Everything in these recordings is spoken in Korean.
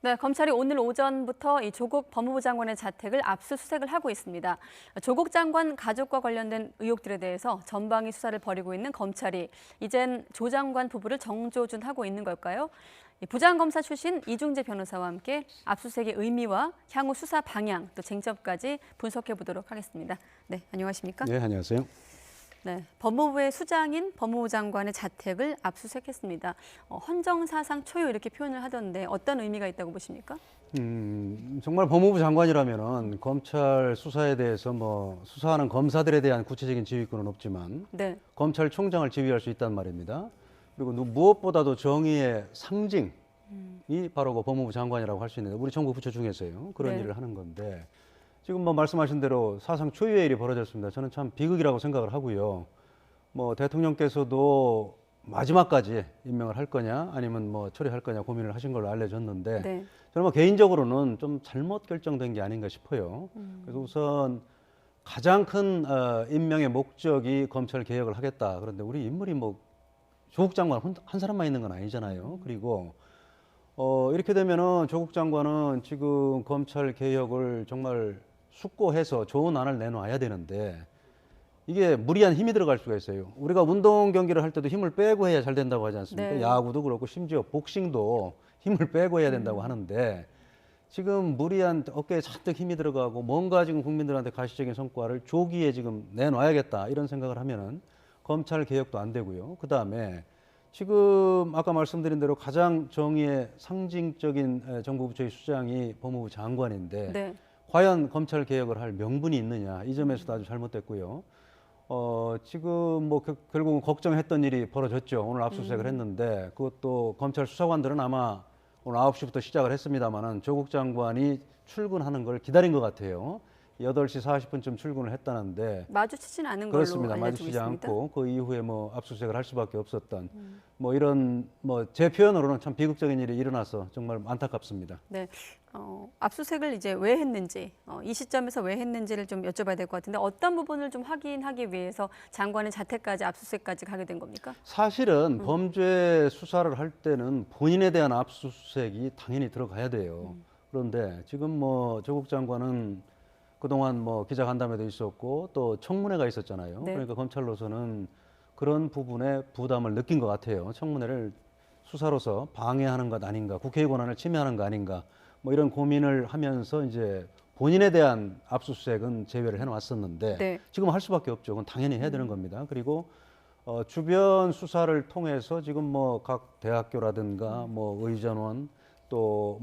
네, 검찰이 오늘 오전부터 이 조국 법무부 장관의 자택을 압수수색을 하고 있습니다. 조국 장관 가족과 관련된 의혹들에 대해서 전방위 수사를 벌이고 있는 검찰이 이젠 조 장관 부부를 정조준하고 있는 걸까요? 부장검사 출신 이중재 변호사와 함께 압수수색의 의미와 향후 수사 방향, 또 쟁점까지 분석해 보도록 하겠습니다. 네, 안녕하십니까? 네, 안녕하세요. 네, 법무부의 수장인 법무부 장관의 자택을 압수수색했습니다. 헌정사상 초유 이렇게 표현을 하던데 어떤 의미가 있다고 보십니까? 정말 법무부 장관이라면은 검찰 수사에 대해서 수사하는 검사들에 대한 구체적인 지휘권은 없지만 네. 검찰총장을 지휘할 수 있단 말입니다. 그리고 무엇보다도 정의의 상징이 바로 그 법무부 장관이라고 할 수 있는데 우리 정부 부처 중에서요 그런 네. 일을 하는 건데 지금 말씀하신 대로 사상 초유의 일이 벌어졌습니다. 저는 참 비극이라고 생각을 하고요. 대통령께서도 마지막까지 임명을 할 거냐 아니면 처리할 거냐 고민을 하신 걸로 알려졌는데 네. 저는 개인적으로는 좀 잘못 결정된 게 아닌가 싶어요. 그래서 우선 가장 큰 임명의 목적이 검찰 개혁을 하겠다. 그런데 우리 인물이 조국 장관 한 사람만 있는 건 아니잖아요. 그리고 이렇게 되면은 조국 장관은 지금 검찰 개혁을 정말 숙고해서 좋은 안을 내놔야 되는데 이게 무리한 힘이 들어갈 수가 있어요. 우리가 운동 경기를 할 때도 힘을 빼고 해야 잘 된다고 하지 않습니까? 네. 야구도 그렇고 심지어 복싱도 힘을 빼고 해야 된다고 하는데 지금 무리한 어깨에 잔뜩 힘이 들어가고 뭔가 지금 국민들한테 가시적인 성과를 조기에 지금 내놔야겠다 이런 생각을 하면은 검찰 개혁도 안 되고요. 그 다음에 지금 아까 말씀드린 대로 가장 정의의 상징적인 정부 부처의 수장이 법무부 장관인데 네. 과연 검찰 개혁을 할 명분이 있느냐 이 점에서도 아주 잘못됐고요. 지금 결국은 걱정했던 일이 벌어졌죠. 오늘 압수수색을 했는데 그것도 검찰 수사관들은 아마 오늘 9시부터 시작을 했습니다마는 조국 장관이 출근하는 걸 기다린 것 같아요. 8시 40분쯤 출근을 했다는데 마주치진 않은 걸로 그렇습니다. 알려지고 마주치지 있습니다. 않고 그 이후에 압수수색을 할 수밖에 없었던 이런 제 표현으로는 참 비극적인 일이 일어나서 정말 안타깝습니다. 네, 압수수색을 이제 왜 했는지, 이 시점에서 왜 했는지를 좀 여쭤봐야 될 것 같은데 어떤 부분을 좀 확인하기 위해서 장관의 자택까지 압수수색까지 가게 된 겁니까? 사실은 범죄 수사를 할 때는 본인에 대한 압수수색이 당연히 들어가야 돼요. 그런데 지금 조국 장관은 그동안 기자간담회도 있었고 또 청문회가 있었잖아요. 네. 그러니까 검찰로서는 그런 부분에 부담을 느낀 것 같아요. 청문회를 수사로서 방해하는 것 아닌가, 국회의 권한을 침해하는 거 아닌가, 이런 고민을 하면서 이제 본인에 대한 압수수색은 제외를 해놨었는데 네. 지금 할 수밖에 없죠. 그건 당연히 해야 되는 겁니다. 그리고 주변 수사를 통해서 지금 각 대학교라든가 의전원 또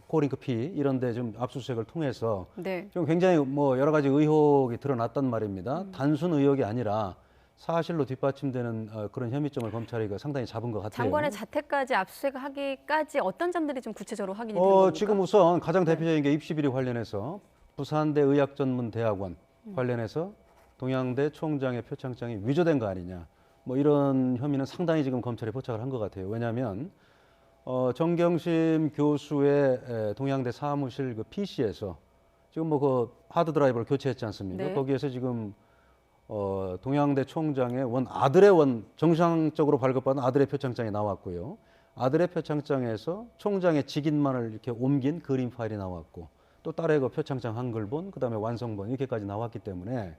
코링크 피 이런 데 좀 압수수색을 통해서 네. 좀 굉장히 여러 가지 의혹이 드러났단 말입니다. 단순 의혹이 아니라 사실로 뒷받침되는 그런 혐의점을 검찰이 상당히 잡은 것 같아요. 장관의 자택까지 압수수색을 하기까지 어떤 점들이 좀 구체적으로 확인이 된 겁니까? 지금 우선 가장 대표적인 게 입시 비리 관련해서 부산대 의학전문대학원 관련해서 동양대 총장의 표창장이 위조된 거 아니냐. 이런 혐의는 상당히 지금 검찰이 포착을 한 것 같아요. 왜냐하면 정경심 교수의 동양대 사무실 그 PC에서 지금 그 하드 드라이브를 교체했지 않습니까? 네. 거기에서 지금 동양대 총장의 아들의 정상적으로 발급받은 아들의 표창장이 나왔고요. 아들의 표창장에서 총장의 직인만을 이렇게 옮긴 그림 파일이 나왔고 또 딸의 그 표창장 한글본, 그다음에 완성본 이렇게까지 나왔기 때문에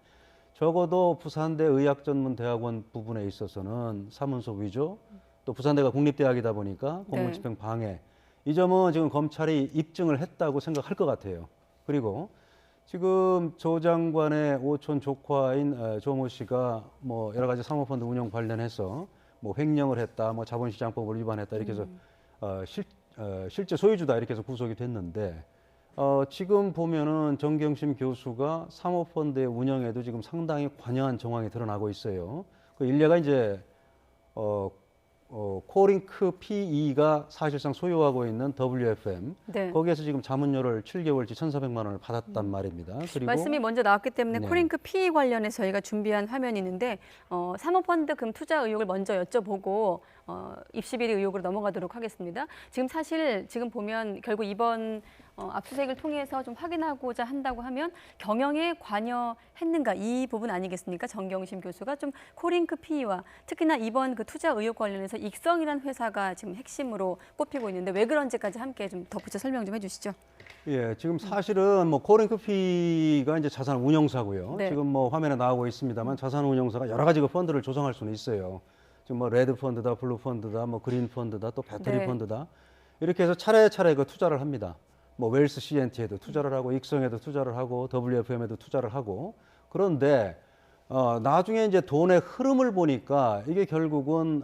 적어도 부산대 의학전문대학원 부분에 있어서는 사문서 위조, 또 부산대가 국립대학이다 보니까 공무집행 방해 이 점은 지금 검찰이 입증을 했다고 생각할 것 같아요. 그리고 지금 조 장관의 오촌 조카인 조모 씨가 여러 가지 사모펀드 운영 관련해서 횡령을 했다, 자본시장법을 위반했다 이렇게 해서 실제 소유주다 이렇게 해서 구속이 됐는데 지금 보면은 정경심 교수가 사모펀드의 운영에도 지금 상당히 관여한 정황이 드러나고 있어요. 그 일례가 이제 코링크 PE가 사실상 소유하고 있는 WFM 네. 거기에서 지금 자문료를 7개월치 1,400만 원을 받았단 말입니다. 그리고 말씀이 먼저 나왔기 때문에 네. 코링크 PE 관련해서 저희가 준비한 화면이 있는데 사모펀드 금 투자 의혹을 먼저 여쭤보고 입시 비리 의혹으로 넘어가도록 하겠습니다. 지금 사실 지금 보면 결국 이번 압수수색을 통해서 좀 확인하고자 한다고 하면 경영에 관여했는가 이 부분 아니겠습니까? 정경심 교수가 좀 코링크 피의와 특히나 이번 그 투자 의혹 관련해서 익성이라는 회사가 지금 핵심으로 꼽히고 있는데 왜 그런지까지 함께 좀 덧붙여 설명 좀 해주시죠. 예, 지금 사실은 뭐 코링크피가 이제 자산 운용사고요. 네. 지금 뭐 화면에 나오고 있습니다만 자산 운용사가 여러 가지 그 펀드를 조성할 수는 있어요. 지금 뭐 레드 펀드다, 블루 펀드다, 뭐 그린 펀드다, 또 배터리 네. 펀드다 이렇게 해서 차례차례 그 투자를 합니다. 뭐 웰스 CNT에도 투자를 하고 익성에도 투자를 하고 WFM에도 투자를 하고 그런데 나중에 이제 돈의 흐름을 보니까 이게 결국은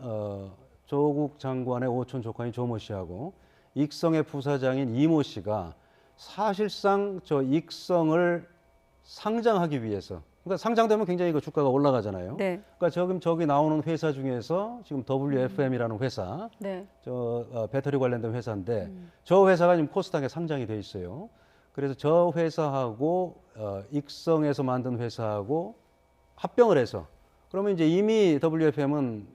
조국 장관의 오촌 조카인 조모 씨하고 익성의 부사장인 이모 씨가 사실상 저 익성을 상장하기 위해서 그러니까 상장되면 굉장히 그 주가가 올라가잖아요. 네. 그러니까 지금 저기 나오는 회사 중에서 지금 WFM이라는 회사 네. 배터리 관련된 회사인데 저 회사가 지금 코스닥에 상장이 돼 있어요. 그래서 저 회사하고 익성에서 만든 회사하고 합병을 해서 그러면 이제 이미 WFM은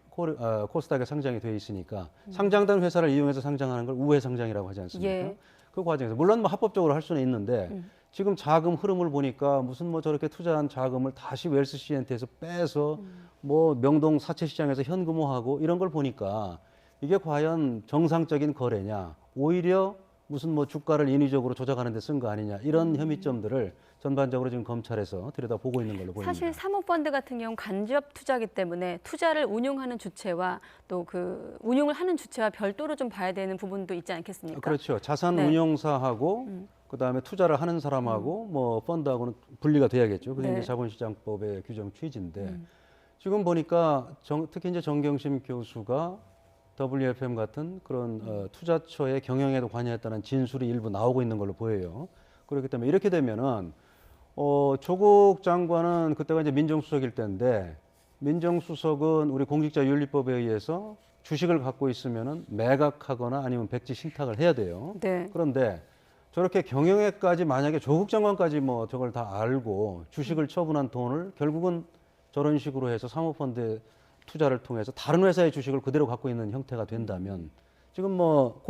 코스닥에 상장이 돼 있으니까 상장된 회사를 이용해서 상장하는 걸 우회 상장이라고 하지 않습니까? 예. 그 과정에서 물론 뭐 합법적으로 할 수는 있는데 지금 자금 흐름을 보니까 무슨 뭐 저렇게 투자한 자금을 다시 웰스 CNT에서 빼서 뭐 명동 사채 시장에서 현금화하고 이런 걸 보니까 이게 과연 정상적인 거래냐 오히려 무슨 뭐 주가를 인위적으로 조작하는 데 쓴 거 아니냐 이런 혐의점들을 전반적으로 지금 검찰에서 들여다보고 있는 걸로 보입니다. 사실 사모펀드 같은 경우 간접 투자기 때문에 투자를 운용하는 주체와 또 그 운용을 하는 주체와 별도로 좀 봐야 되는 부분도 있지 않겠습니까? 그렇죠. 자산 네. 운용사하고 그다음에 투자를 하는 사람하고 뭐 펀드하고는 분리가 돼야겠죠. 그게 네. 이제 자본시장법의 규정 취지인데 지금 보니까 특히 이제 정경심 교수가 WFM 같은 그런 투자처의 경영에도 관여했다는 진술이 일부 나오고 있는 걸로 보여요. 그렇기 때문에 이렇게 되면은 조국 장관은 그때가 이제 민정수석일 때인데 민정수석은 우리 공직자윤리법에 의해서 주식을 갖고 있으면은 매각하거나 아니면 백지 신탁을 해야 돼요. 네. 그런데 저렇게 경영에까지 만약에 조국 장관까지 뭐 저걸 다 알고 주식을 처분한 돈을 결국은 저런 식으로 해서 사모펀드에 투자를 통해서 다른 회사의 주식을 그대로 갖고 있는 형태가 된다면 지금 뭐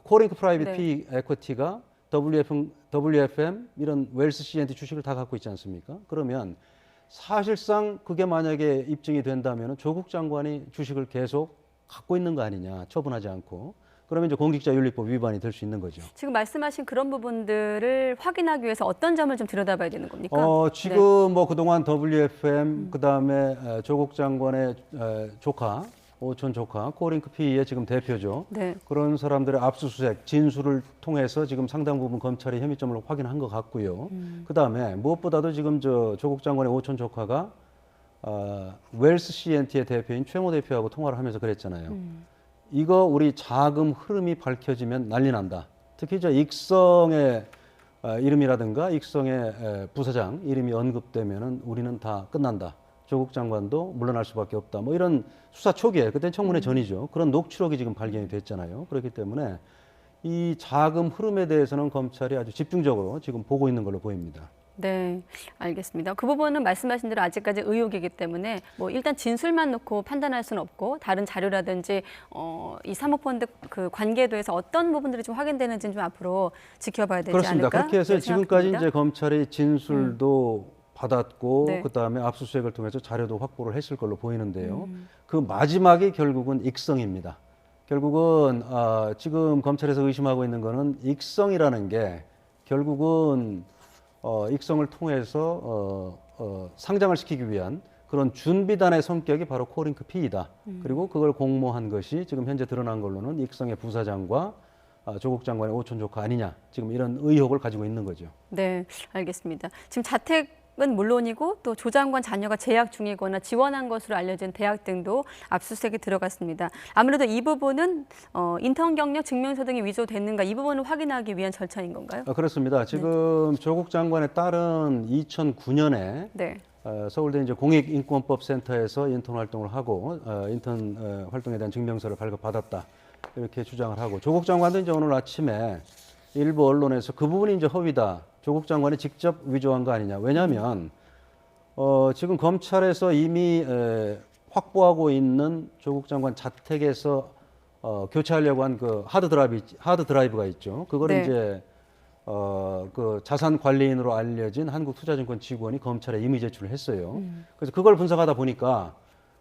코링크 프라이빗 네. 피 에쿼티가 WFM 이런 웰스 CNT 주식을 다 갖고 있지 않습니까? 그러면 사실상 그게 만약에 입증이 된다면 조국 장관이 주식을 계속 갖고 있는 거 아니냐 처분하지 않고 그러면 이제 공직자윤리법 위반이 될 수 있는 거죠. 지금 말씀하신 그런 부분들을 확인하기 위해서 어떤 점을 좀 들여다봐야 되는 겁니까? 지금 뭐 그동안 WFM 그다음에 조국 장관의 조카 오촌 조카 코링크 피의 지금 대표죠. 네. 그런 사람들의 압수수색 진술을 통해서 지금 상당 부분 검찰이 혐의점을 확인한 것 같고요. 그다음에 무엇보다도 지금 조국 장관의 오촌 조카가 웰스 CNT의 대표인 최모 대표하고 통화를 하면서 그랬잖아요. 이거 우리 자금 흐름이 밝혀지면 난리 난다. 특히 저 익성의 이름이라든가 익성의 부사장 이름이 언급되면은 우리는 다 끝난다. 조국 장관도 물러날 수밖에 없다. 뭐 이런 수사 초기에 그때 청문회 전이죠. 그런 녹취록이 지금 발견이 됐잖아요. 그렇기 때문에 이 자금 흐름에 대해서는 검찰이 아주 집중적으로 지금 보고 있는 걸로 보입니다. 네, 알겠습니다. 그 부분은 말씀하신 대로 아직까지 의혹이기 때문에 뭐 일단 진술만 놓고 판단할 수는 없고 다른 자료라든지 이 사모펀드 그 관계도에서 어떤 부분들이 좀 확인되는지는 좀 앞으로 지켜봐야 되지 그렇습니다. 않을까? 그렇게 해서 네, 지금까지 생각합니다. 이제 검찰이 진술도 받았고 네. 그다음에 압수수색을 통해서 자료도 확보를 했을 걸로 보이는데요. 그 마지막이 결국은 익성입니다. 결국은 지금 검찰에서 의심하고 있는 거는 익성이라는 게 결국은 익성을 통해서 상장을 시키기 위한 그런 준비단의 성격이 바로 코링크 피이다. 그리고 그걸 공모한 것이 지금 현재 드러난 걸로는 익성의 부사장과 조국 장관의 오촌 조카 아니냐. 지금 이런 의혹을 가지고 있는 거죠. 네, 알겠습니다. 지금 자택은 물론이고 또 조 장관 자녀가 재학 중이거나 지원한 것으로 알려진 대학 등도 압수수색에 들어갔습니다. 아무래도 이 부분은 인턴 경력 증명서 등이 위조됐는가 이 부분을 확인하기 위한 절차인 건가요? 그렇습니다. 지금 조국 장관의 딸은 2009년에 네. 서울대 이제 공익인권법센터에서 인턴 활동을 하고 인턴 활동에 대한 증명서를 발급받았다 이렇게 주장을 하고 조국 장관도 이제 오늘 아침에 일부 언론에서 그 부분이 이제 허위다. 조국 장관이 직접 위조한 거 아니냐. 왜냐하면 지금 검찰에서 이미 확보하고 있는 조국 장관 자택에서 교체하려고 한 그 하드 드라이브가 있죠. 그거를 네. 이제 그 자산 관리인으로 알려진 한국투자증권 직원이 검찰에 임의 제출을 했어요. 그래서 그걸 분석하다 보니까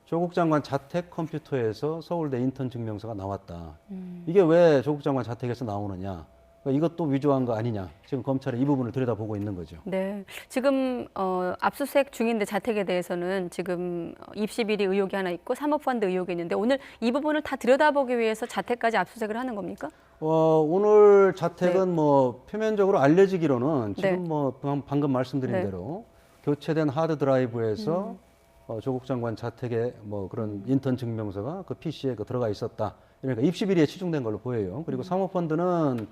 조국 장관 자택 컴퓨터에서 서울대 인턴 증명서가 나왔다. 이게 왜 조국 장관 자택에서 나오느냐? 그러니까 이것도 위조한 거 아니냐? 지금 검찰이 이 부분을 들여다보고 있는 거죠. 네, 지금 압수수색 중인데 자택에 대해서는 지금 입시 비리 의혹이 하나 있고 사모펀드 의혹이 있는데 오늘 이 부분을 다 들여다보기 위해서 자택까지 압수수색을 하는 겁니까? 오늘 자택은 뭐 표면적으로 알려지기로는 지금 네. 뭐 방금 말씀드린 네. 대로 교체된 하드 드라이브에서 조국 장관 자택에 뭐 그런 인턴 증명서가 그 PC에 들어가 있었다. 그러니까 입시 비리에 치중된 걸로 보여요. 그리고 사모펀드는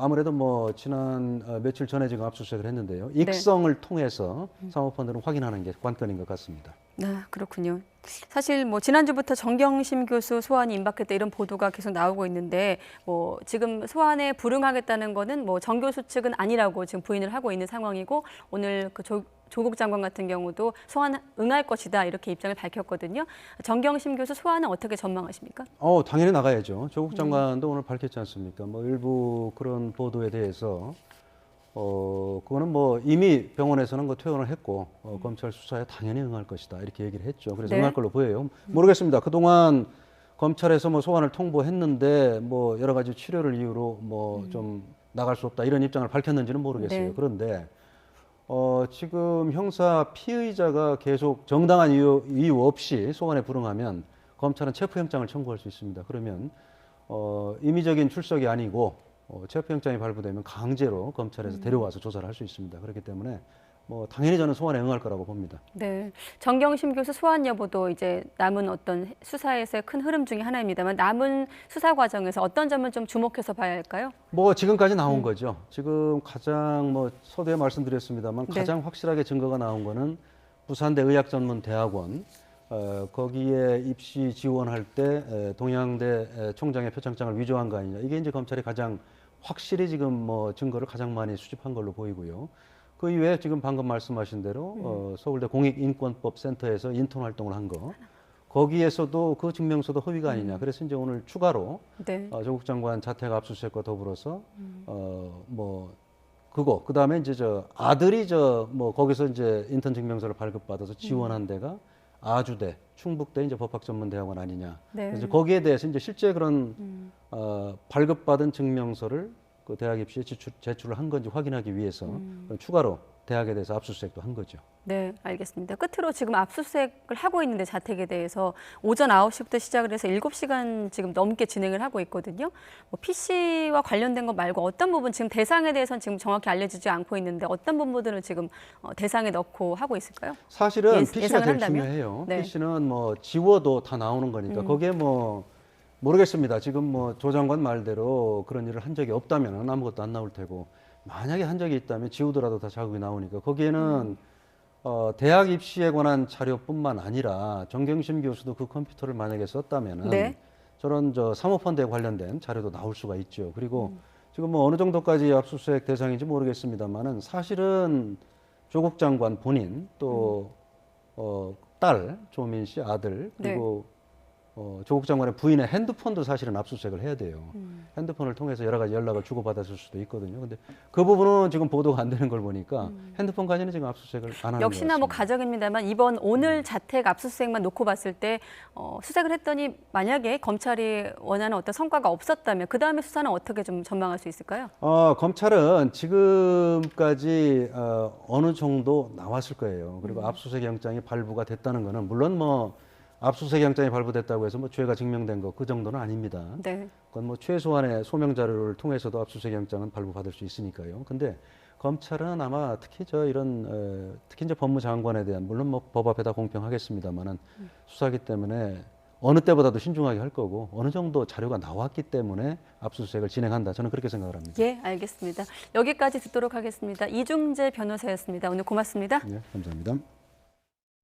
아무래도 뭐 지난 며칠 전에 지금 압수수색을 했는데요. 익성을 통해서 사모펀드는 확인하는 게 관건인 것 같습니다. 네, 그렇군요. 사실 뭐 지난주부터 정경심 교수 소환이 임박했다 이런 보도가 계속 나오고 있는데 뭐 지금 소환에 불응하겠다는 거는 뭐 정 교수 측은 아니라고 지금 부인을 하고 있는 상황이고 오늘 그 조국 장관 같은 경우도 소환 응할 것이다 이렇게 입장을 밝혔거든요. 정경심 교수 소환은 어떻게 전망하십니까? 당연히 나가야죠. 조국 장관도 오늘 밝혔지 않습니까? 뭐 일부 그런 보도에 대해서 그거는 뭐 이미 병원에서는 그 퇴원을 했고 검찰 수사에 당연히 응할 것이다 이렇게 얘기를 했죠. 그래서 네. 응할 걸로 보여요. 모르겠습니다. 그동안 검찰에서 뭐 소환을 통보했는데 뭐 여러 가지 치료를 이유로 뭐 좀 나갈 수 없다 이런 입장을 밝혔는지는 모르겠어요. 네. 그런데 지금 형사 피의자가 계속 정당한 이유 없이 소환에 불응하면 검찰은 체포영장을 청구할 수 있습니다. 그러면 임의적인 출석이 아니고 체포영장이 발부되면 강제로 검찰에서 데려와서 조사를 할 수 있습니다. 그렇기 때문에 뭐 당연히 저는 소환에 응할 거라고 봅니다. 네, 정경심 교수 소환 여부도 이제 남은 어떤 수사에서의 큰 흐름 중에 하나입니다만 남은 수사 과정에서 어떤 점을 좀 주목해서 봐야 할까요? 뭐 지금까지 나온 거죠. 지금 가장 뭐 서두에 말씀드렸습니다만 네. 가장 확실하게 증거가 나온 거는 부산대 의학전문대학원 거기에 입시 지원할 때 동양대 총장의 표창장을 위조한 거 아니냐. 이게 이제 검찰이 가장 확실히 지금 뭐 증거를 가장 많이 수집한 걸로 보이고요. 그 이외에 지금 방금 말씀하신 대로 서울대 공익인권법센터에서 인턴 활동을 한 거. 거기에서도 그 증명서도 허위가 아니냐. 그래서 이제 오늘 추가로 네. 조국 장관 자택 압수수색과 더불어서 뭐 그거 그다음에 이제 저 아들이 뭐 거기서 이제 인턴 증명서를 발급받아서 지원한 데가 아주대, 충북대 이제 법학전문대학원 아니냐. 네. 그래서 거기에 대해서 이제 실제 그런 발급받은 증명서를 그 대학 입시에 제출을 한 건지 확인하기 위해서 추가로 대학에 대해서 압수수색도 한 거죠. 네, 알겠습니다. 끝으로 지금 압수수색을 하고 있는데 자택에 대해서 오전 9시부터 시작을 해서 7시간 지금 넘게 진행을 하고 있거든요. 뭐 PC와 관련된 것 말고 어떤 부분 지금 대상에 대해서는 지금 정확히 알려지지 않고 있는데 어떤 부분들을 지금 대상에 넣고 하고 있을까요? 사실은 PC가 예상을 제일 한다면? 중요해요. 네. PC는 뭐 지워도 다 나오는 거니까 거기에 뭐 모르겠습니다. 지금 뭐 조 장관 말대로 그런 일을 한 적이 없다면 아무것도 안 나올 테고 만약에 한 적이 있다면 지우더라도 다 자국이 나오니까 거기에는 대학 입시에 관한 자료뿐만 아니라 정경심 교수도 그 컴퓨터를 만약에 썼다면은 네. 저런 사모펀드에 관련된 자료도 나올 수가 있죠. 그리고 지금 뭐 어느 정도까지 압수수색 대상인지 모르겠습니다만은 사실은 조국 장관 본인 또 딸 조민 씨 아들 그리고 조국 장관의 부인의 핸드폰도 사실은 압수수색을 해야 돼요. 핸드폰을 통해서 여러 가지 연락을 주고받았을 수도 있거든요. 근데 그 부분은 지금 보도가 안 되는 걸 보니까 핸드폰까지는 지금 압수수색을 안 하는 것 역시나 뭐 같습니다. 가정입니다만 이번 오늘 자택 압수수색만 놓고 봤을 때 수색을 했더니 만약에 검찰이 원하는 어떤 성과가 없었다면 그 다음에 수사는 어떻게 좀 전망할 수 있을까요? 검찰은 지금까지 어느 정도 나왔을 거예요. 그리고 압수수색 영장이 발부가 됐다는 거는 물론 뭐 압수수색 영장이 발부됐다고 해서 뭐 죄가 증명된 거 그 정도는 아닙니다. 네. 그건 뭐 최소한의 소명 자료를 통해서도 압수수색 영장은 발부받을 수 있으니까요. 근데 검찰은 아마 특히 특히 이제 법무장관에 대한 물론 뭐 법 앞에 다 공평하겠습니다만은 수사기 때문에 어느 때보다도 신중하게 할 거고 어느 정도 자료가 나왔기 때문에 압수수색을 진행한다. 저는 그렇게 생각을 합니다. 예, 알겠습니다. 여기까지 듣도록 하겠습니다. 이중재 변호사였습니다. 오늘 고맙습니다. 네, 감사합니다.